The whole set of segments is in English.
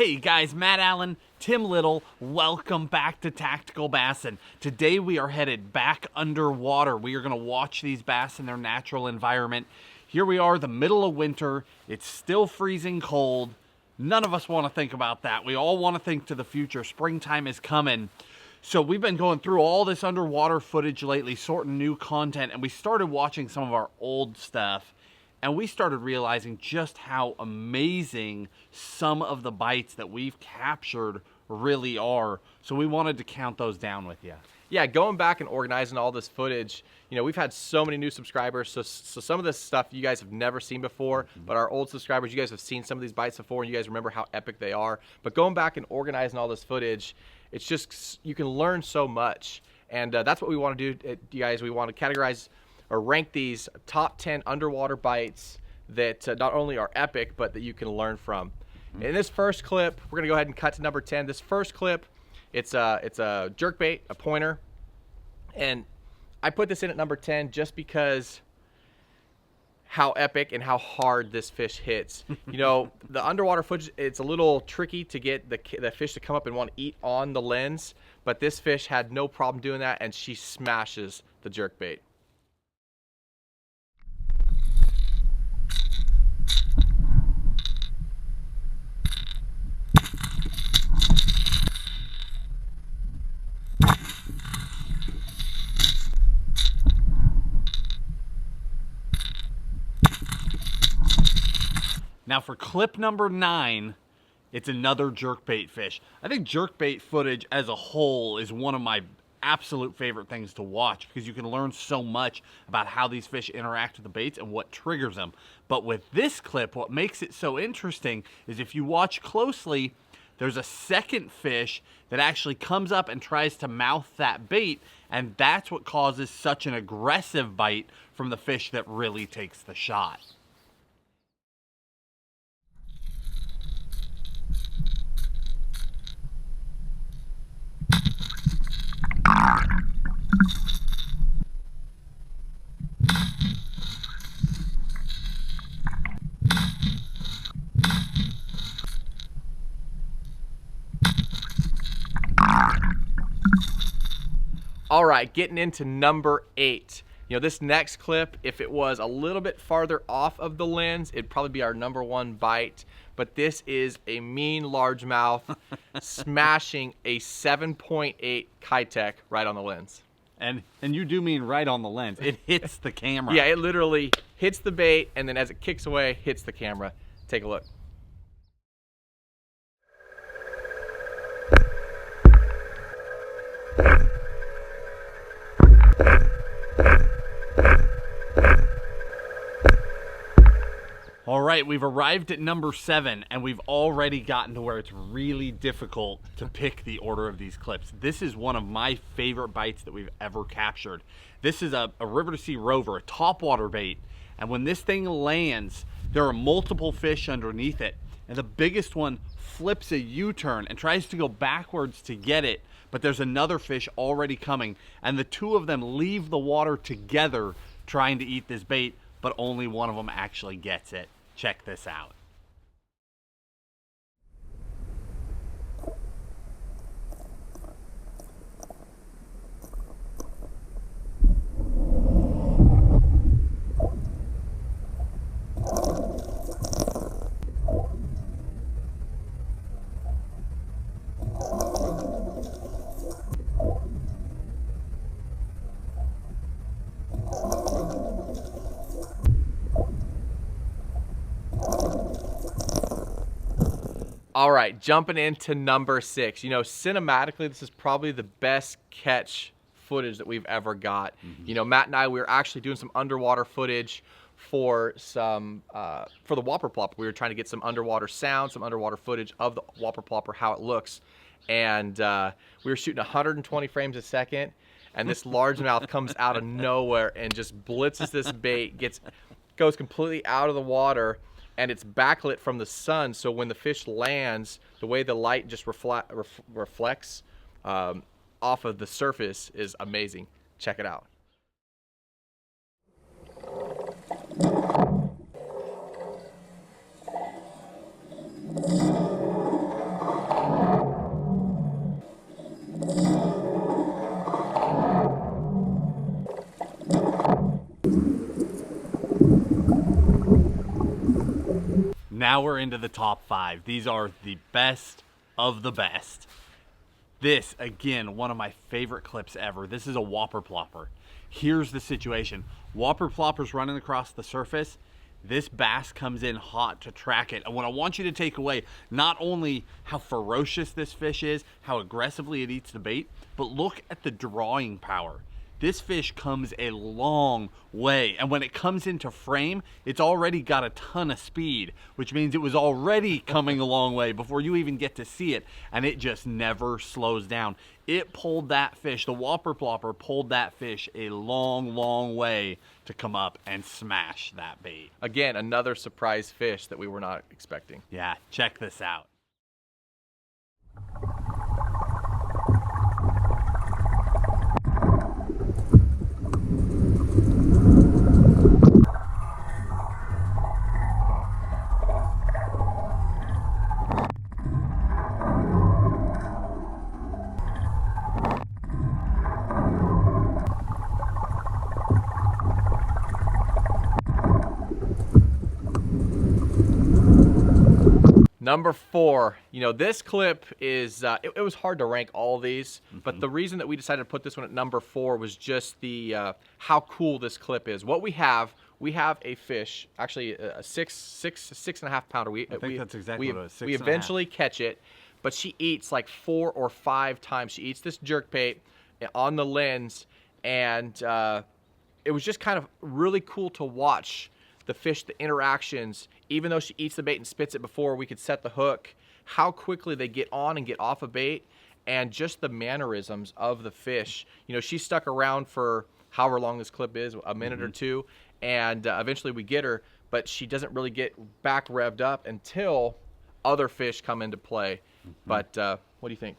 Hey guys, Matt Allen, Tim Little, welcome back to Tactical Bassin. Today we are headed back underwater. We are going to watch these bass in their natural environment. Here we are, the middle of winter. It's still freezing cold. None of us want to think about that. We all want to think to the future. Springtime is coming. So we've been going through all this underwater footage lately, sorting new content, and we started watching some of our old stuff. And we started realizing just how amazing some of the bites that we've captured really are. So we wanted to count those down with you. Yeah, going back and organizing all this footage, you know, we've had so many new subscribers, so some of this stuff you guys have never seen before, but our old subscribers, you guys have seen some of these bites before, and you guys remember how epic they are. But going back and organizing all this footage, it's just, you can learn so much. And that's what we want to do, you guys. We want to categorize or rank these top 10 underwater bites that not only are epic, but that you can learn from. In this first clip, we're gonna go ahead and cut to number 10. This first clip, it's a jerkbait, a pointer. And I put this in at number 10 just because how epic and how hard this fish hits. You know, the underwater footage, it's a little tricky to get the fish to come up and want to eat on the lens, but this fish had no problem doing that, and she smashes the jerkbait. Now for clip number 9, it's another jerkbait fish. I think jerkbait footage as a whole is one of my absolute favorite things to watch because you can learn so much about how these fish interact with the baits and what triggers them. But with this clip, what makes it so interesting is if you watch closely, there's a second fish that actually comes up and tries to mouth that bait, and that's what causes such an aggressive bite from the fish that really takes the shot. All right, getting into number 8. You know, this next clip, if it was a little bit farther off of the lens, it'd probably be our number 1 bite. But this is a mean largemouth smashing a 7.8 Kitech right on the lens. And you do mean right on the lens. It hits the camera. Yeah, it literally hits the bait, and then as it kicks away, hits the camera. Take a look. All right, we've arrived at number 7, and we've already gotten to where it's really difficult to pick the order of these clips. This is one of my favorite bites that we've ever captured. This is a river to sea rover, a topwater bait, and when this thing lands, there are multiple fish underneath it, and the biggest one flips a U-turn and tries to go backwards to get it, but there's another fish already coming, and the two of them leave the water together trying to eat this bait, but only one of them actually gets it. Check this out. All right, jumping into number 6. You know, cinematically, this is probably the best catch footage that we've ever got. You know, Matt and I, we were actually doing some underwater footage for some for the whopper plopper. We were trying to get some underwater sound, some underwater footage of the whopper plopper, how it looks, and we were shooting 120 frames a second, and this largemouth comes out of nowhere and just blitzes this bait, goes completely out of the water. And it's backlit from the sun, so when the fish lands, the way the light just reflects off of the surface is amazing. Check it out. Now we're into the top 5. These are the best of the best. This, again, one of my favorite clips ever. This is a whopper plopper. Here's the situation. Whopper plopper's running across the surface. This bass comes in hot to track it. And what I want you to take away, not only how ferocious this fish is, how aggressively it eats the bait, but look at the drawing power. This fish comes a long way, and when it comes into frame, it's already got a ton of speed, which means it was already coming a long way before you even get to see it, and it just never slows down. It pulled that fish, the whopper plopper pulled that fish a long, long way to come up and smash that bait. Again, another surprise fish that we were not expecting. Yeah, check this out. Number 4, you know, this clip is, it was hard to rank all these, but the reason that we decided to put this one at number 4 was just the, how cool this clip is. What we have a fish, actually a six and a half pounder. I think that's exactly what it was, 6 We and a half. eventually catch it, but she eats like 4 or 5 times. She eats this jerkbait on the lens, and it was just kind of really cool to watch the fish, the interactions, even though she eats the bait and spits it before we could set the hook, how quickly they get on and get off a bait, and just the mannerisms of the fish. You know, she stuck around for however long this clip is, a minute or two, and eventually we get her, but she doesn't really get back revved up until other fish come into play. But what do you think?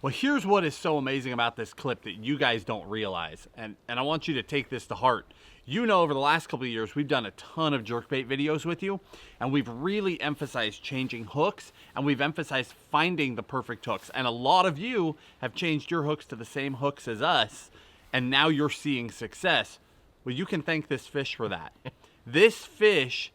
Well, here's what is so amazing about this clip that you guys don't realize, and I want you to take this to heart. You know, over the last couple of years, we've done a ton of jerkbait videos with you, and we've really emphasized changing hooks, and we've emphasized finding the perfect hooks. And a lot of you have changed your hooks to the same hooks as us, and now you're seeing success. Well, you can thank this fish for that. This fish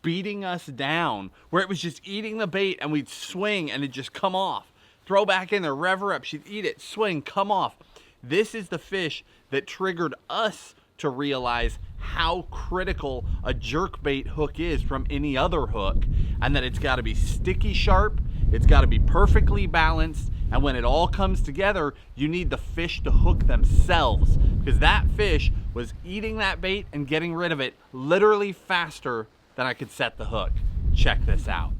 beating us down, where it was just eating the bait, and we'd swing, and it'd just come off. Throw back in there, rev her up, she'd eat it, swing, come off. This is the fish that triggered us to realize how critical a jerkbait hook is from any other hook, and that it's got to be sticky sharp, it's got to be perfectly balanced, and when it all comes together, you need the fish to hook themselves, because that fish was eating that bait and getting rid of it literally faster than I could set the hook. Check this out.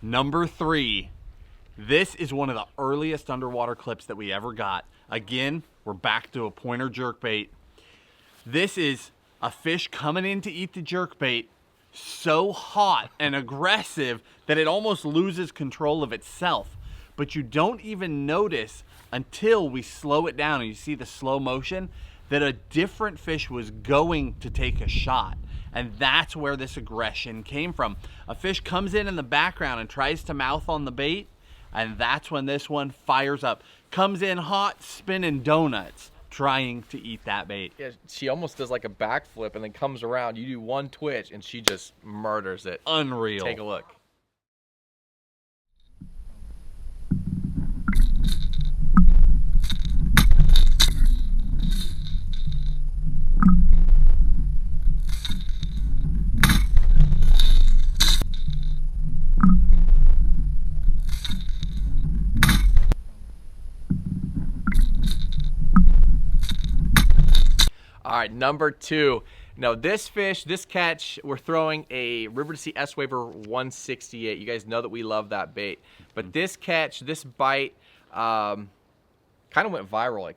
Number 3, this is one of the earliest underwater clips that we ever got. Again, we're back to a pointer jerkbait. This is a fish coming in to eat the jerkbait, so hot and aggressive that it almost loses control of itself. But you don't even notice until we slow it down and you see the slow motion that a different fish was going to take a shot. And that's where this aggression came from. A fish comes in the background and tries to mouth on the bait, and that's when this one fires up. Comes in hot, spinning donuts, trying to eat that bait. Yeah, she almost does like a backflip and then comes around. You do one twitch and she just murders it. Unreal. Take a look. All right, number 2. Now this fish, this catch, we're throwing a River to Sea S-Waver 168. You guys know that we love that bait. But this catch, this bite, kind of went viral.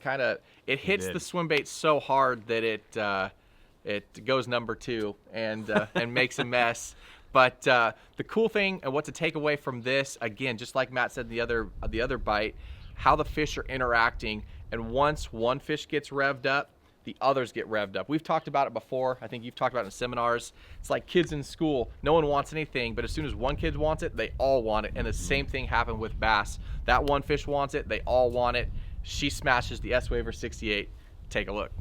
It hits the swim bait so hard that it goes number 2 and makes a mess. But the cool thing and what to take away from this, again, just like Matt said the other bite, how the fish are interacting. And once one fish gets revved up, the others get revved up. We've talked about it before. I think you've talked about it in seminars. It's like kids in school. No one wants anything, but as soon as one kid wants it, they all want it. And the same thing happened with bass. That one fish wants it, they all want it. She smashes the S-Waver 68. Take a look.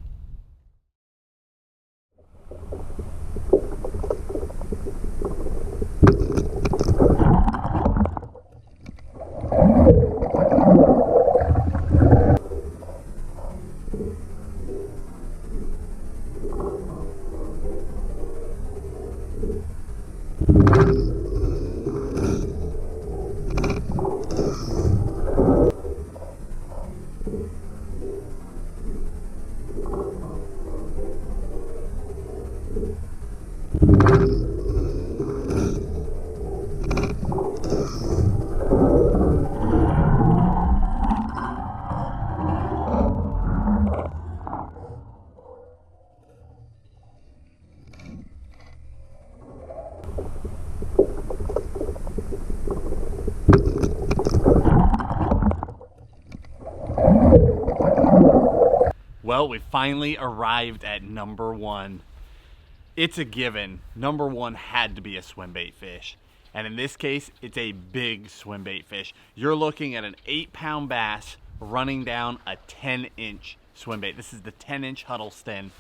Well, we finally arrived at number 1. It's a given. Number 1 had to be a swimbait fish. And in this case, it's a big swimbait fish. You're looking at an 8-pound bass running down a 10-inch swimbait. This is the 10-inch Huddleston.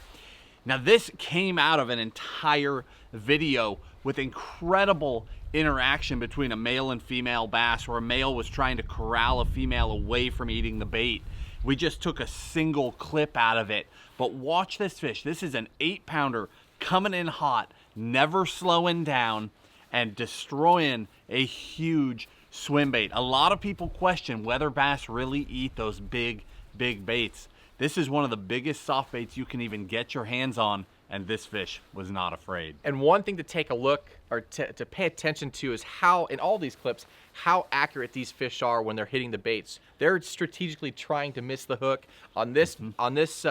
Now, this came out of an entire video with incredible interaction between a male and female bass, where a male was trying to corral a female away from eating the bait. We just took a single clip out of it. But watch this fish. This is an 8-pounder coming in hot, never slowing down, and destroying a huge swim bait. A lot of people question whether bass really eat those big baits. This is one of the biggest soft baits you can even get your hands on, and this fish was not afraid. And one thing to take a look or to pay attention to is how, in all these clips, how accurate these fish are when they're hitting the baits. They're strategically trying to miss the hook. On this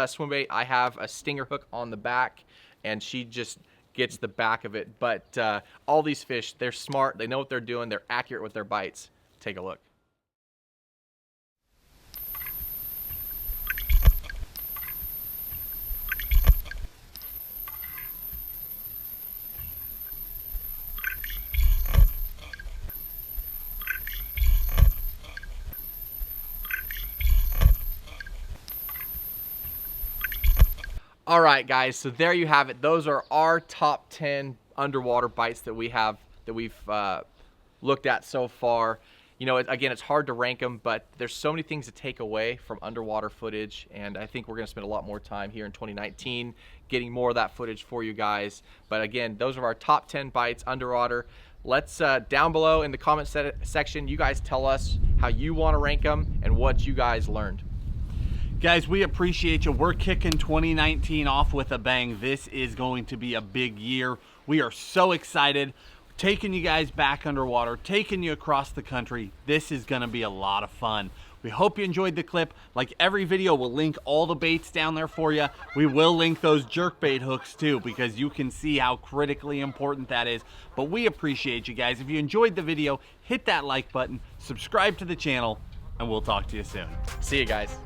swim bait, I have a stinger hook on the back, and she just gets the back of it. But all these fish, they're smart. They know what they're doing. They're accurate with their bites. Take a look. All right, guys, so there you have it. Those are our top 10 underwater bites that we've looked at so far. You know, again, it's hard to rank them, but there's so many things to take away from underwater footage, and I think we're going to spend a lot more time here in 2019 getting more of that footage for you guys. But again, those are our top 10 bites underwater. Let's, down below in the comment section, you guys tell us how you want to rank them and what you guys learned. Guys, we appreciate you. We're kicking 2019 off with a bang. This is going to be a big year. We are so excited. Taking you guys back underwater, taking you across the country. This is going to be a lot of fun. We hope you enjoyed the clip. Like every video, we'll link all the baits down there for you. We will link those jerkbait hooks too, because you can see how critically important that is. But we appreciate you guys. If you enjoyed the video, hit that like button, subscribe to the channel, and we'll talk to you soon. See you guys.